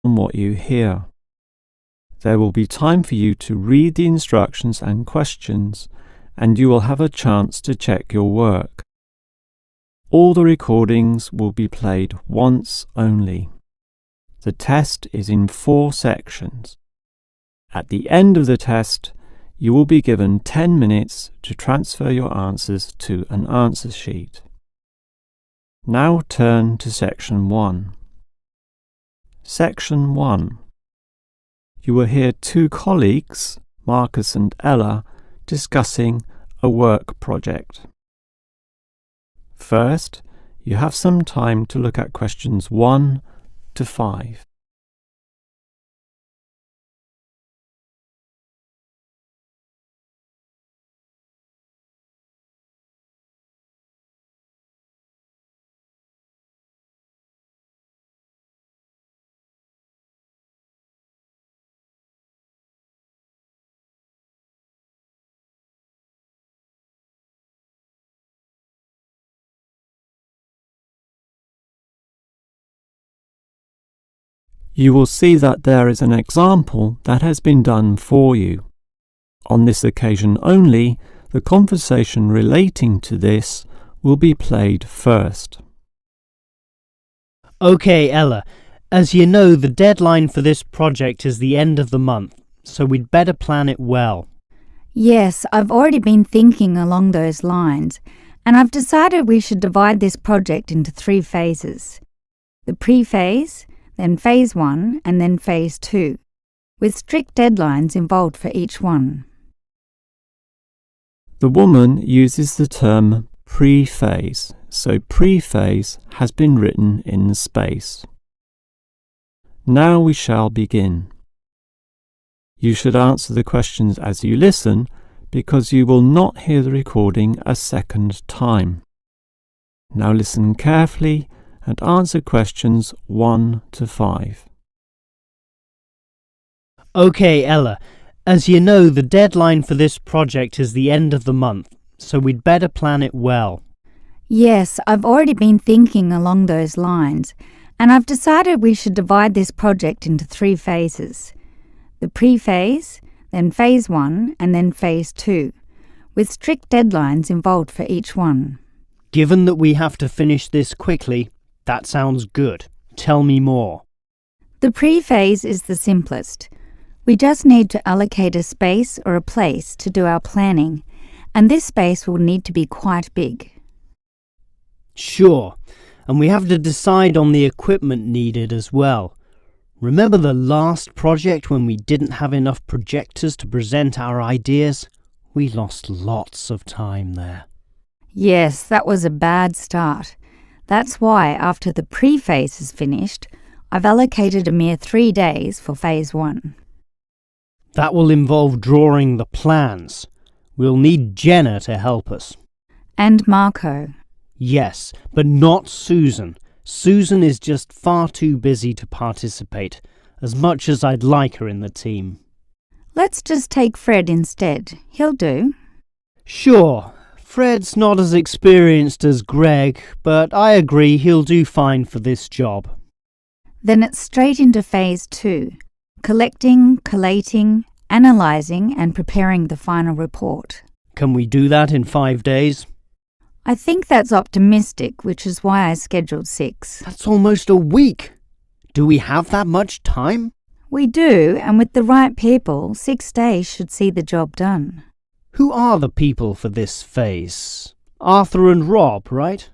on what you hear. There will be time for you to read the instructions and questions, and you will have a chance to check your work. All the recordings will be played once only. The test is in 4 sections. At the end of the test, you will be given 10 minutes to transfer your answers to an answer sheet. Now turn to Section 1. Section 1. You will hear 2 colleagues, Marcus and Ella, discussing a work project. First, you have some time to look at questions 1 to 5. You will see that there is an example that has been done for you. On this occasion only, the conversation relating to this will be played first. Okay, Ella, as you know, the deadline for this project is the end of the month, so we'd better plan it well. Yes, I've already been thinking along those lines, and I've decided we should divide this project into 3 phases. The pre-phase, then Phase 1, and then Phase 2, with strict deadlines involved for each one. The woman uses the term pre-phase, so pre-phase has been written in space. Now we shall begin. You should answer the questions as you listen, because you will not hear the recording a second time. Now listen carefully and answer questions 1 to 5. Okay, Ella, as you know, the deadline for this project is the end of the month, so we'd better plan it well. Yes, I've already been thinking along those lines, and I've decided we should divide this project into 3 phases. The pre-phase, then Phase 1, and then Phase 2, with strict deadlines involved for each one. Given that we have to finish this quickly, that sounds good. Tell me more. The pre-phase is the simplest. We just need to allocate a space or a place to do our planning, and this space will need to be quite big. Sure, and we have to decide on the equipment needed as well. Remember the last project when we didn't have enough projectors to present our ideas? We lost lots of time there. Yes, that was a bad start. That's why, after the pre-phase is finished, I've allocated a mere 3 days for Phase 1. That will involve drawing the plans. We'll need Jenna to help us. And Marco. Yes, but not Susan. Susan is just far too busy to participate, as much as I'd like her in the team. Let's just take Fred instead. He'll do. Sure. Fred's not as experienced as Greg, but I agree he'll do fine for this job. Then it's straight into Phase 2, collecting, collating, analysing and preparing the final report. Can we do that in 5 days? I think that's optimistic, which is why I scheduled 6. That's almost a week. Do we have that much time? We do, and with the right people, 6 days should see the job done. Who are the people for this phase? Arthur and Rob, right?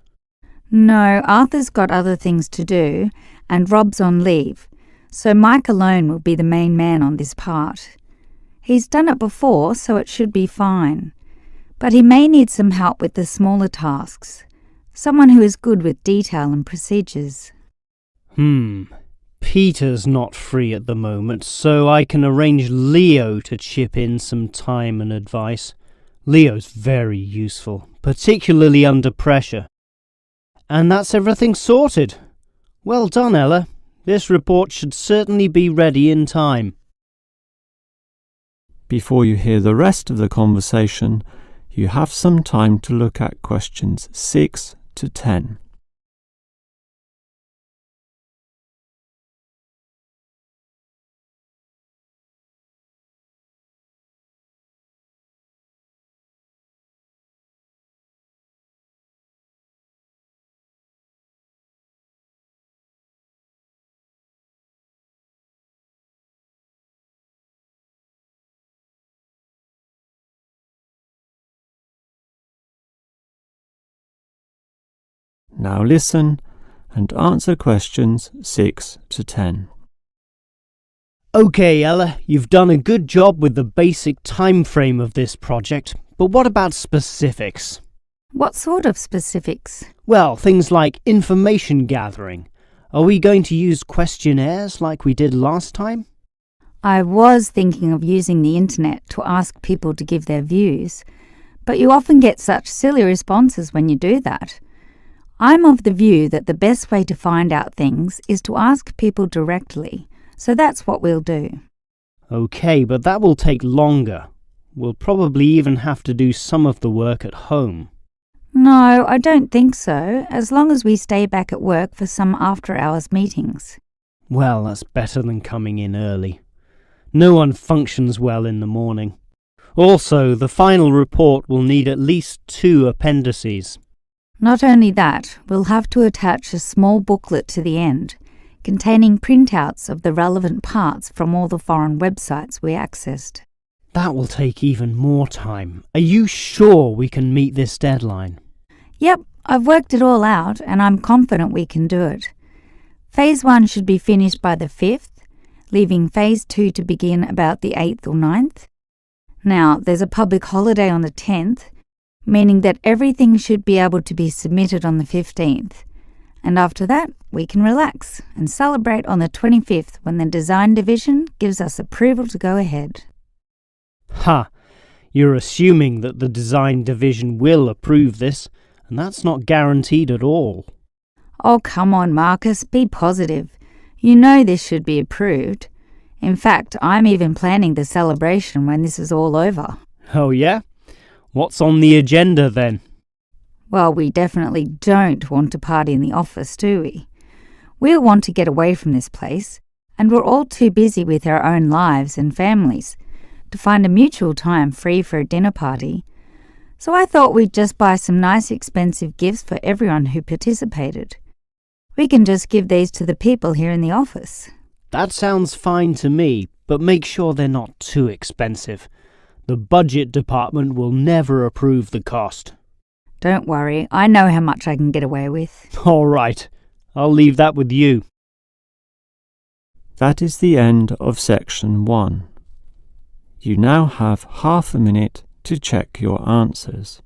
No, Arthur's got other things to do, and Rob's on leave, so Mike alone will be the main man on this part. He's done it before, so it should be fine. But he may need some help with the smaller tasks, someone who is good with detail and procedures. Peter's not free at the moment, so I can arrange Leo to chip in some time and advice. Leo's very useful, particularly under pressure. And that's everything sorted. Well done, Ella. This report should certainly be ready in time. Before you hear the rest of the conversation, you have some time to look at questions 6 to 10. Now listen and answer questions 6 to 10. OK, Ella, you've done a good job with the basic time frame of this project, but what about specifics? What sort of specifics? Well, things like information gathering. Are we going to use questionnaires like we did last time? I was thinking of using the internet to ask people to give their views, but you often get such silly responses when you do that. I'm of the view that the best way to find out things is to ask people directly, so that's what we'll do. OK, but that will take longer. We'll probably even have to do some of the work at home. No, I don't think so, as long as we stay back at work for some after-hours meetings. Well, that's better than coming in early. No one functions well in the morning. Also, the final report will need at least 2 appendices. Not only that, we'll have to attach a small booklet to the end, containing printouts of the relevant parts from all the foreign websites we accessed. That will take even more time. Are you sure we can meet this deadline? Yep, I've worked it all out and I'm confident we can do it. Phase 1 should be finished by the 5th, leaving Phase 2 to begin about the 8th or 9th. Now, there's a public holiday on the 10th, meaning that everything should be able to be submitted on the 15th. And after that, we can relax and celebrate on the 25th when the design division gives us approval to go ahead. Ha! You're assuming that the design division will approve this, and that's not guaranteed at all. Oh, come on, Marcus, be positive. You know this should be approved. In fact, I'm even planning the celebration when this is all over. Oh yeah? What's on the agenda then? Well, we definitely don't want to party in the office, do we? We'll want to get away from this place, and we're all too busy with our own lives and families to find a mutual time free for a dinner party. So I thought we'd just buy some nice expensive gifts for everyone who participated. We can just give these to the people here in the office. That sounds fine to me, but make sure they're not too expensive. The budget department will never approve the cost. Don't worry, I know how much I can get away with. All right, I'll leave that with you. That is the end of section 1. You now have half a minute to check your answers.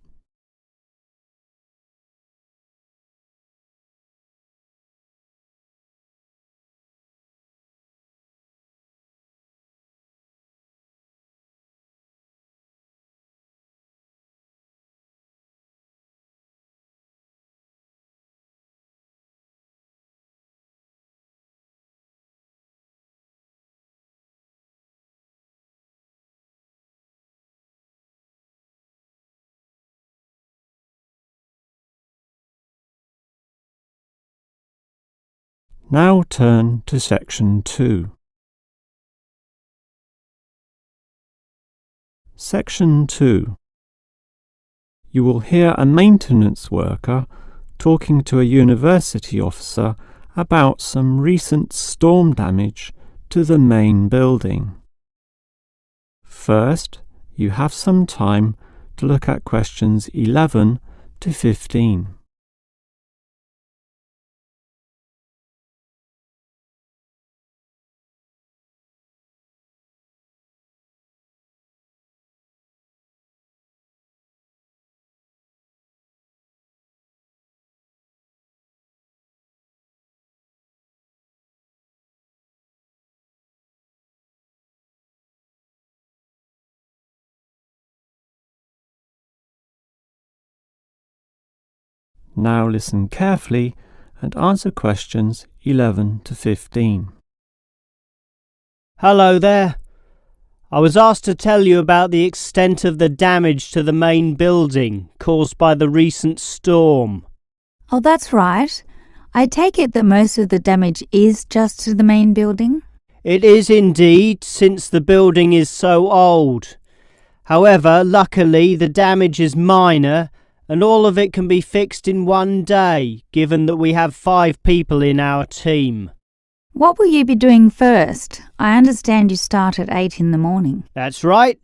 Now turn to section 2. Section 2. You will hear a maintenance worker talking to a university officer about some recent storm damage to the main building. First, you have some time to look at questions 11 to 15. Now listen carefully and answer questions 11 to 15. Hello there. I was asked to tell you about the extent of the damage to the main building caused by the recent storm. Oh, that's right. I take it that most of the damage is just to the main building? It is indeed, since the building is so old. However, luckily the damage is minor, and all of it can be fixed in one day, given that we have 5 people in our team. What will you be doing first? I understand you start at 8 in the morning. That's right.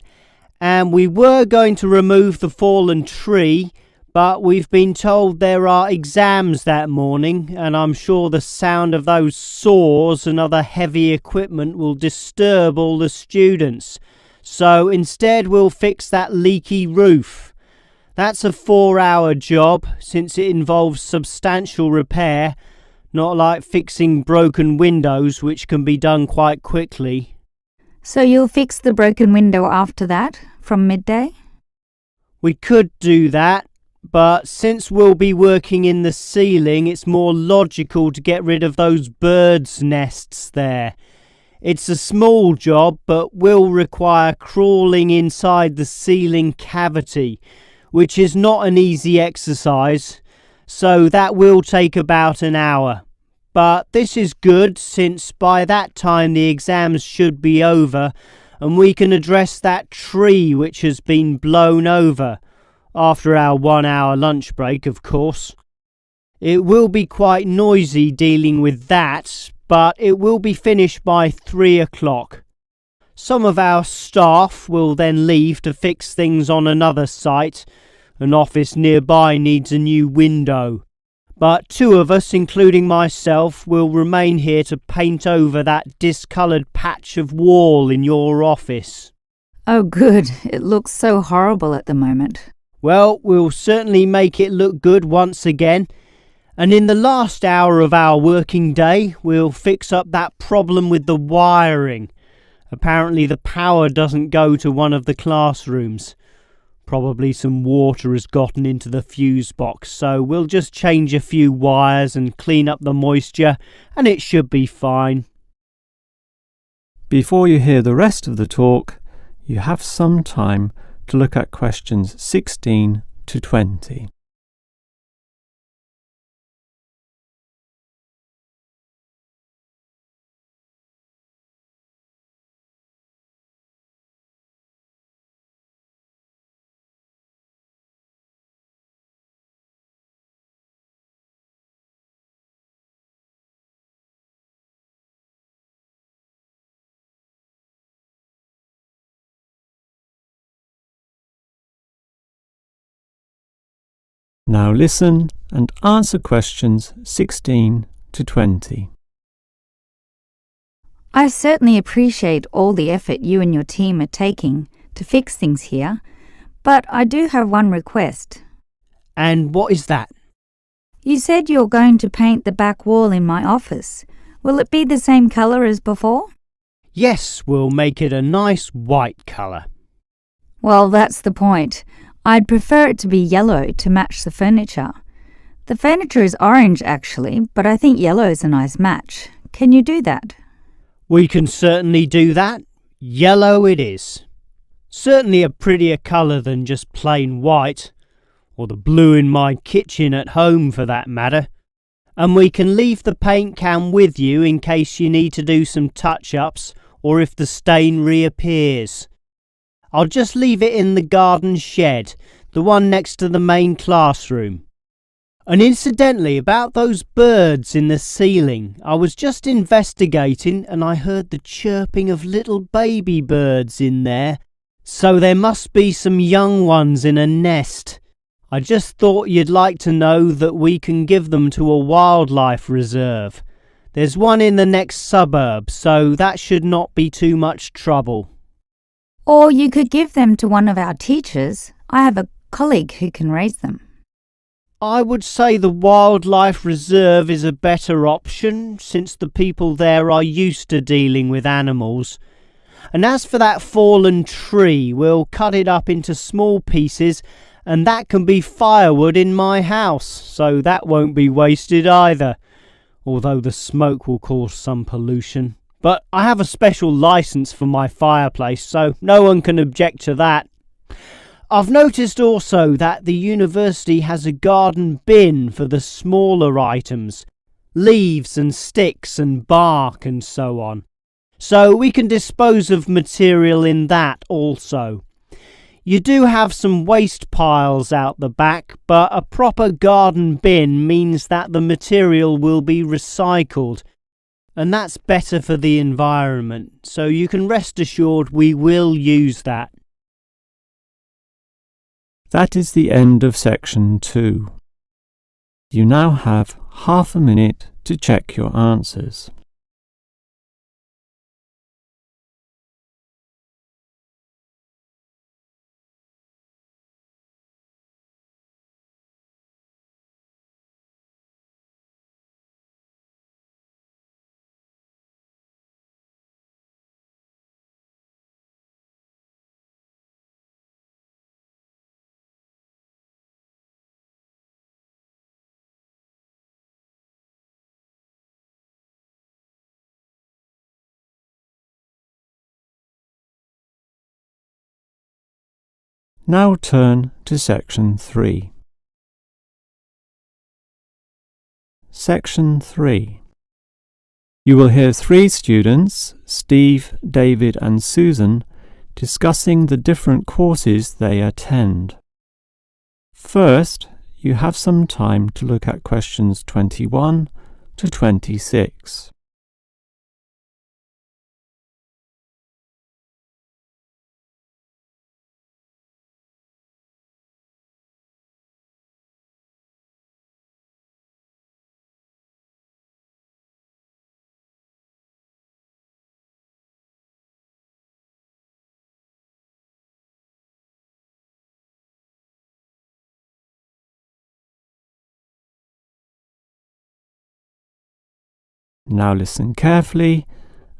And we were going to remove the fallen tree, But we've been told there are exams that morning, and I'm sure the sound of those saws and other heavy equipment will disturb all the students. So instead we'll fix that leaky roof. That's a 4-hour job, since it involves substantial repair, not like fixing broken windows, which can be done quite quickly. So you'll fix the broken window after that, from midday? We could do that, but since we'll be working in the ceiling, it's more logical to get rid of those birds' nests there. It's a small job, but will require crawling inside the ceiling cavity, which is not an easy exercise, so that will take about an hour. But this is good, since by that time the exams should be over, and we can address that tree which has been blown over, after our 1-hour lunch break, of course. It will be quite noisy dealing with that, but it will be finished by 3 o'clock. Some of our staff will then leave to fix things on another site. An office nearby needs a new window. But 2 of us, including myself, will remain here to paint over that discoloured patch of wall in your office. Oh good, it looks so horrible at the moment. Well, we'll certainly make it look good once again. And in the last hour of our working day, we'll fix up that problem with the wiring. Apparently the power doesn't go to one of the classrooms. Probably some water has gotten into the fuse box, so we'll just change a few wires and clean up the moisture, and it should be fine. Before you hear the rest of the talk, you have some time to look at questions 16 to 20. Now listen and answer questions 16 to 20. I certainly appreciate all the effort you and your team are taking to fix things here, but I do have one request. And what is that? You said you're going to paint the back wall in my office. Will it be the same colour as before? Yes, we'll make it a nice white colour. Well, that's the point. I'd prefer it to be yellow to match the furniture. The furniture is orange actually, but I think yellow is a nice match. Can you do that? We can certainly do that. Yellow it is. Certainly a prettier colour than just plain white, or the blue in my kitchen at home for that matter. And we can leave the paint can with you in case you need to do some touch-ups or if the stain reappears. I'll just leave it in the garden shed, the one next to the main classroom. And incidentally, about those birds in the ceiling, I was just investigating and I heard the chirping of little baby birds in there, so there must be some young ones in a nest. I just thought you'd like to know that we can give them to a wildlife reserve. There's one in the next suburb, so that should not be too much trouble. Or you could give them to one of our teachers. I have a colleague who can raise them. I would say the wildlife reserve is a better option, since the people there are used to dealing with animals. And as for that fallen tree, we'll cut it up into small pieces, and that can be firewood in my house, so that won't be wasted either, although the smoke will cause some pollution. But I have a special license for my fireplace, so no one can object to that. I've noticed also that the university has a garden bin for the smaller items, leaves and sticks and bark and so on. So we can dispose of material in that also. You do have some waste piles out the back, but a proper garden bin means that the material will be recycled, and that's better for the environment, so you can rest assured we will use that. That is the end of section 2. You now have half a minute to check your answers. Now turn to section 3. Section 3. You will hear 3 students, Steve, David and Susan, discussing the different courses they attend. First, you have some time to look at questions 21 to 26. Now listen carefully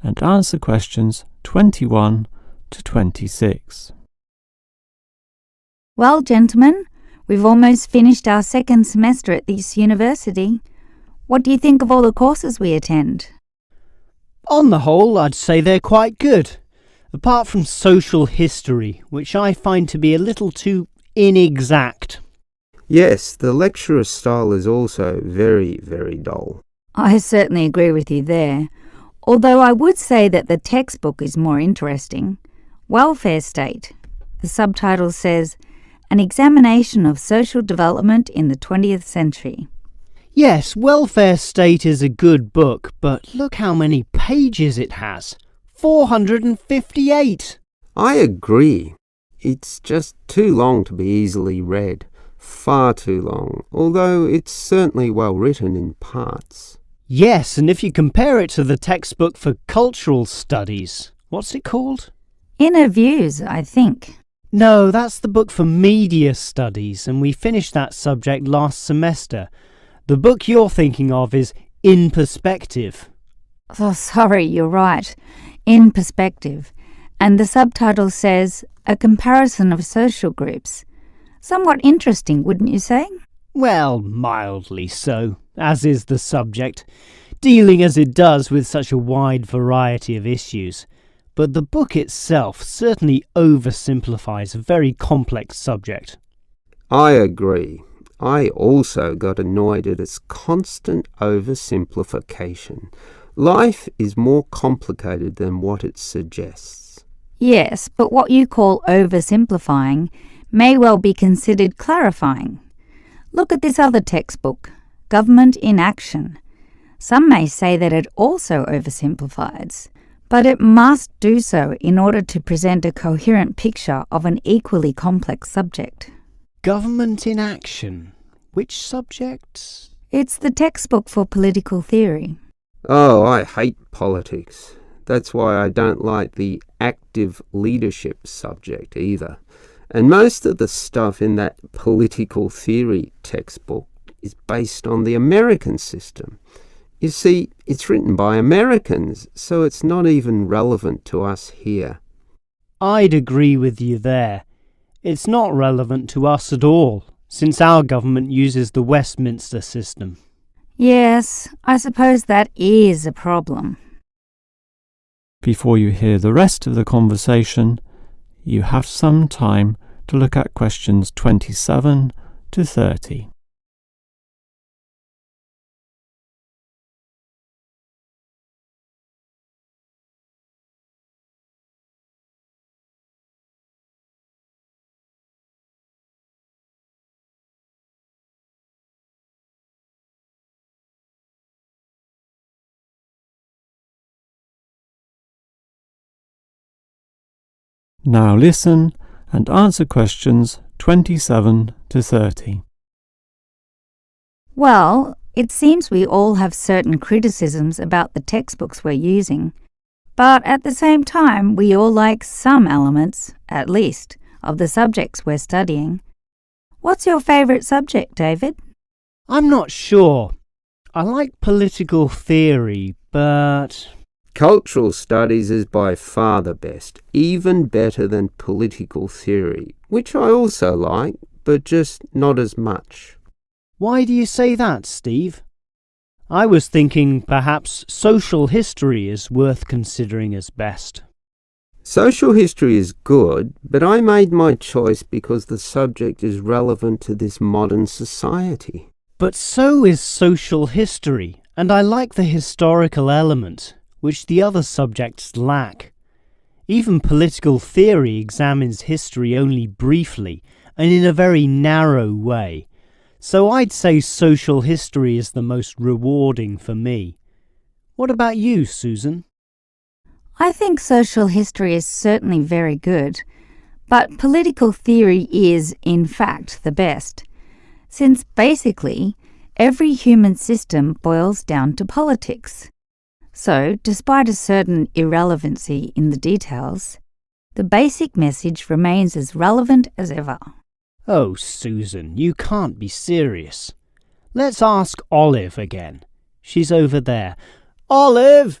and answer questions 21 to 26. Well, gentlemen, we've almost finished our second semester at this university. What do you think of all the courses we attend? On the whole, I'd say they're quite good, apart from social history, which I find to be a little too inexact. Yes, the lecturer's style is also very, very dull. I certainly agree with you there, although I would say that the textbook is more interesting. Welfare State. The subtitle says, An Examination of Social Development in the 20th Century. Yes, Welfare State is a good book, but look how many pages it has. 458! I agree. It's just too long to be easily read. Far too long, although it's certainly well written in parts. Yes, and if you compare it to the textbook for cultural studies, what's it called? Inner Views, I think. No, that's the book for media studies, and we finished that subject last semester. The book you're thinking of is In Perspective. Oh, sorry, you're right. In Perspective. And the subtitle says, A Comparison of Social Groups. Somewhat interesting, wouldn't you say? Well, mildly so, as is the subject, dealing as it does with such a wide variety of issues. But the book itself certainly oversimplifies a very complex subject. I agree. I also got annoyed at its constant oversimplification. Life is more complicated than what it suggests. Yes, but what you call oversimplifying may well be considered clarifying. Look at this other textbook, Government in Action. Some may say that it also oversimplifies, but it must do so in order to present a coherent picture of an equally complex subject. Government in Action. Which subject? It's the textbook for political theory. Oh, I hate politics. That's why I don't like the active leadership subject either. And most of the stuff in that political theory textbook is based on the American system. You see, it's written by Americans, so it's not even relevant to us here. I'd agree with you there. It's not relevant to us at all, since our government uses the Westminster system. Yes, I suppose that is a problem. Before you hear the rest of the conversation, you have some time to look at questions 27 to 30. Now listen and answer questions 27 to 30. Well, it seems we all have certain criticisms about the textbooks we're using, but at the same time we all like some elements, at least, of the subjects we're studying. What's your favourite subject, David? I'm not sure. I like political theory, but... Cultural studies is by far the best, even better than political theory, which I also like, but just not as much. Why do you say that, Steve? I was thinking perhaps social history is worth considering as best. Social history is good, but I made my choice because the subject is relevant to this modern society. But so is social history, and I like the historical element, which the other subjects lack. Even political theory examines history only briefly and in a very narrow way. So I'd say social history is the most rewarding for me. What about you, Susan? I think social history is certainly very good, but political theory is, in fact, the best, since basically every human system boils down to politics. So, despite a certain irrelevancy in the details, the basic message remains as relevant as ever. Oh, Susan, you can't be serious. Let's ask Olive again. She's over there. Olive!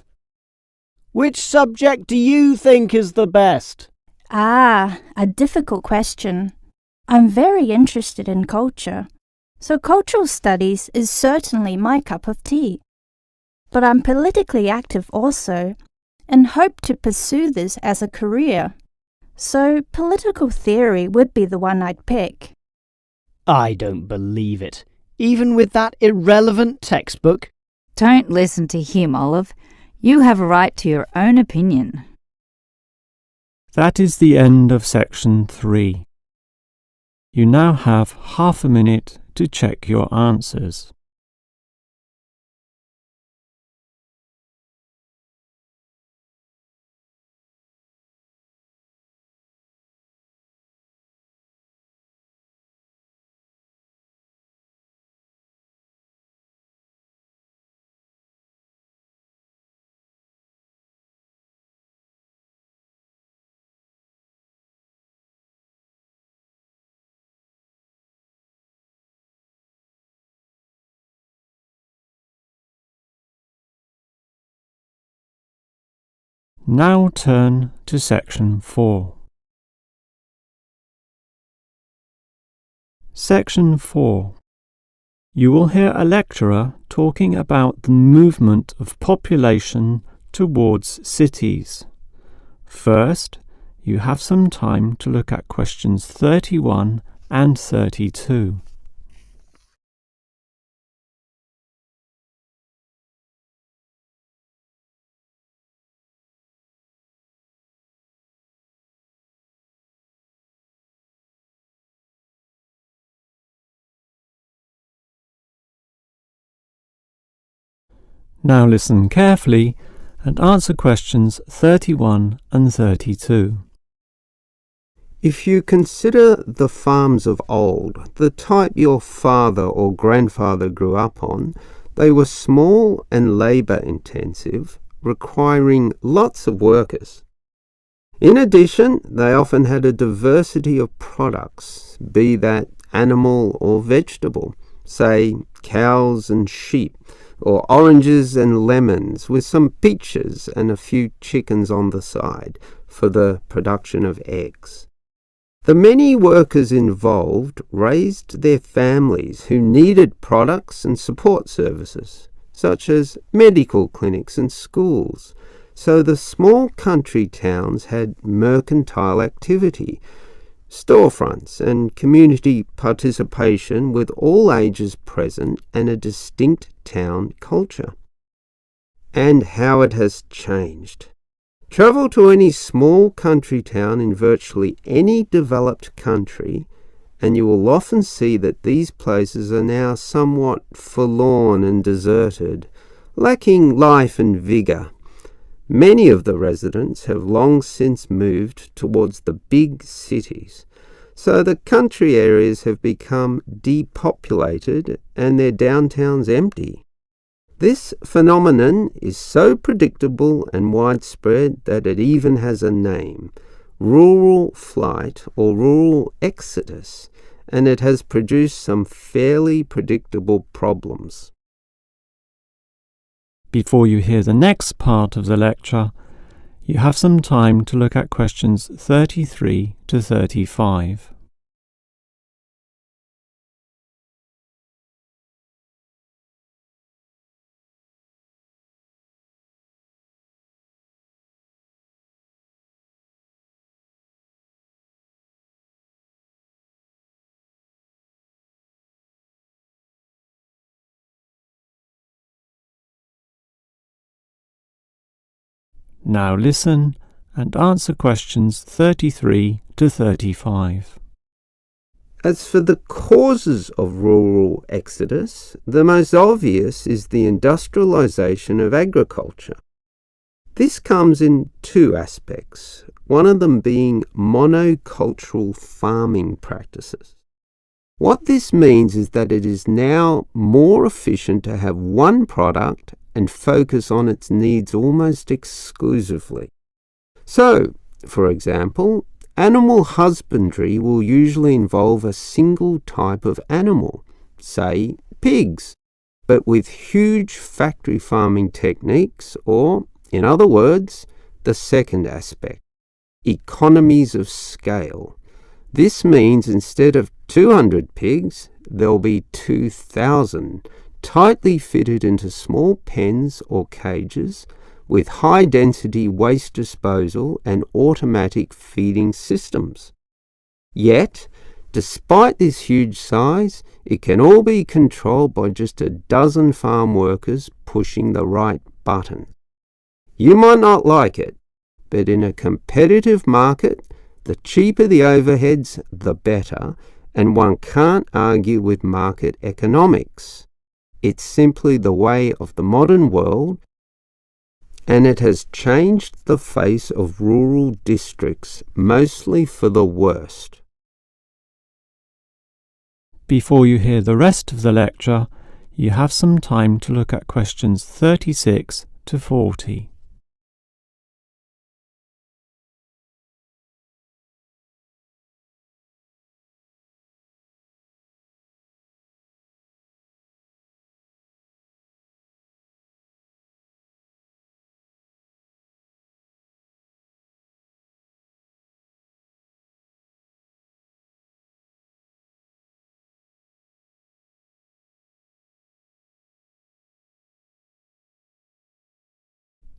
Which subject do you think is the best? Ah, a difficult question. I'm very interested in culture, so cultural studies is certainly my cup of tea. But I'm politically active also, and hope to pursue this as a career. So political theory would be the one I'd pick. I don't believe it. Even with that irrelevant textbook? Don't listen to him, Olive. You have a right to your own opinion. That is the end of section 3. You now have half a minute to check your answers. Now turn to section 4. Section 4. You will hear a lecturer talking about the movement of population towards cities. First, you have some time to look at questions 31 and 32. Now listen carefully and answer questions 31 and 32. If you consider the farms of old, the type your father or grandfather grew up on, they were small and labour-intensive, requiring lots of workers. In addition, they often had a diversity of products, be that animal or vegetable, say cows and sheep, or oranges and lemons, with some peaches and a few chickens on the side for the production of eggs. The many workers involved raised their families who needed products and support services, such as medical clinics and schools. So the small country towns had mercantile activity, storefronts and community participation with all ages present and a distinct town culture. And how it has changed. Travel to any small country town in virtually any developed country and you will often see that these places are now somewhat forlorn and deserted, lacking life and vigour. Many of the residents have long since moved towards the big cities, So the country areas have become depopulated and their downtowns empty. This phenomenon is so predictable and widespread that it even has a name: rural flight or rural exodus, and it has produced some fairly predictable problems. Before you hear the next part of the lecture, you have some time to look at questions 33 to 35. Now listen and answer questions 33 to 35. As for the causes of rural exodus, the most obvious is the industrialization of agriculture. This comes in two aspects, one of them being monocultural farming practices. What this means is that it is now more efficient to have one product and focus on its needs almost exclusively. So, for example, animal husbandry will usually involve a single type of animal, say pigs, but with huge factory farming techniques, or, in other words, the second aspect, economies of scale. This means instead of 200 pigs, there'll be 2,000, tightly fitted into small pens or cages with high-density waste disposal and automatic feeding systems. Yet, despite this huge size, it can all be controlled by just a dozen farm workers pushing the right button. You might not like it, but in a competitive market, the cheaper the overheads, the better, and one can't argue with market economics. It's simply the way of the modern world, and it has changed the face of rural districts, mostly for the worst. Before you hear the rest of the lecture, you have some time to look at questions 36 to 40.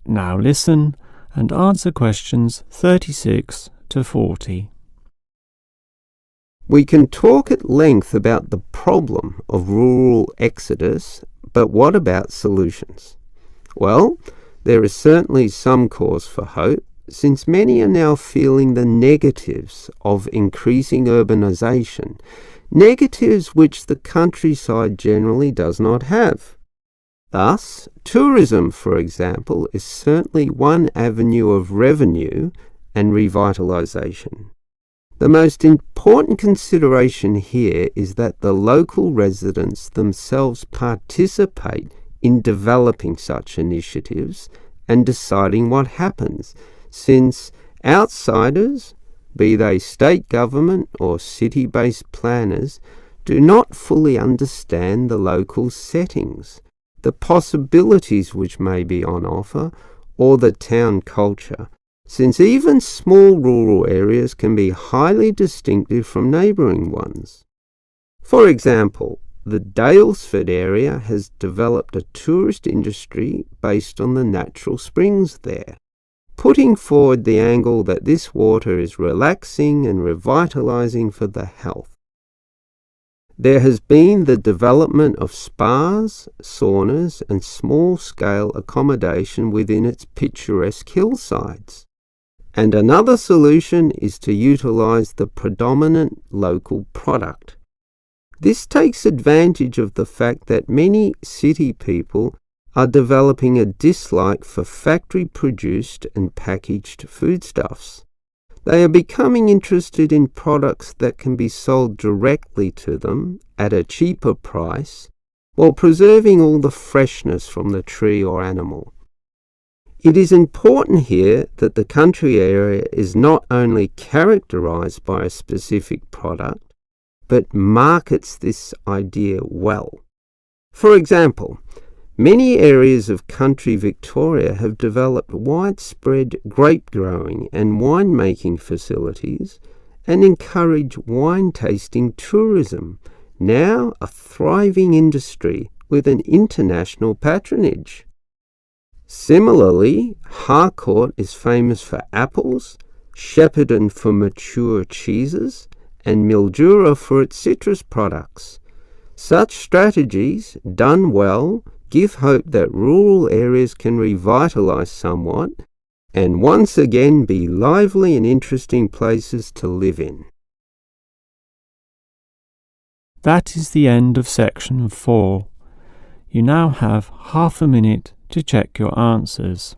Now listen and answer questions 36 to 40. We can talk at length about the problem of rural exodus, but what about solutions? Well, there is certainly some cause for hope, since many are now feeling the negatives of increasing urbanization, negatives which the countryside generally does not have. Thus, tourism, for example, is certainly one avenue of revenue and revitalization. The most important consideration here is that the local residents themselves participate in developing such initiatives and deciding what happens, since outsiders, be they state government or city-based planners, do not fully understand the local settings, the possibilities which may be on offer, or the town culture, since even small rural areas can be highly distinctive from neighbouring ones. For example, the Daylesford area has developed a tourist industry based on the natural springs there, putting forward the angle that this water is relaxing and revitalising for the health. There has been the development of spas, saunas, and small-scale accommodation within its picturesque hillsides. And another solution is to utilise the predominant local product. This takes advantage of the fact that many city people are developing a dislike for factory-produced and packaged foodstuffs. They are becoming interested in products that can be sold directly to them at a cheaper price while preserving all the freshness from the tree or animal. It is important here that the country area is not only characterized by a specific product, but markets this idea well. For example, many areas of country Victoria have developed widespread grape growing and winemaking facilities and encourage wine tasting tourism, now a thriving industry with an international patronage. Similarly, Harcourt is famous for apples, Shepparton for mature cheeses, and Mildura for its citrus products. Such strategies, done well, give hope that rural areas can revitalise somewhat and once again be lively and interesting places to live in. That is the end of section 4. You now have half a minute to check your answers.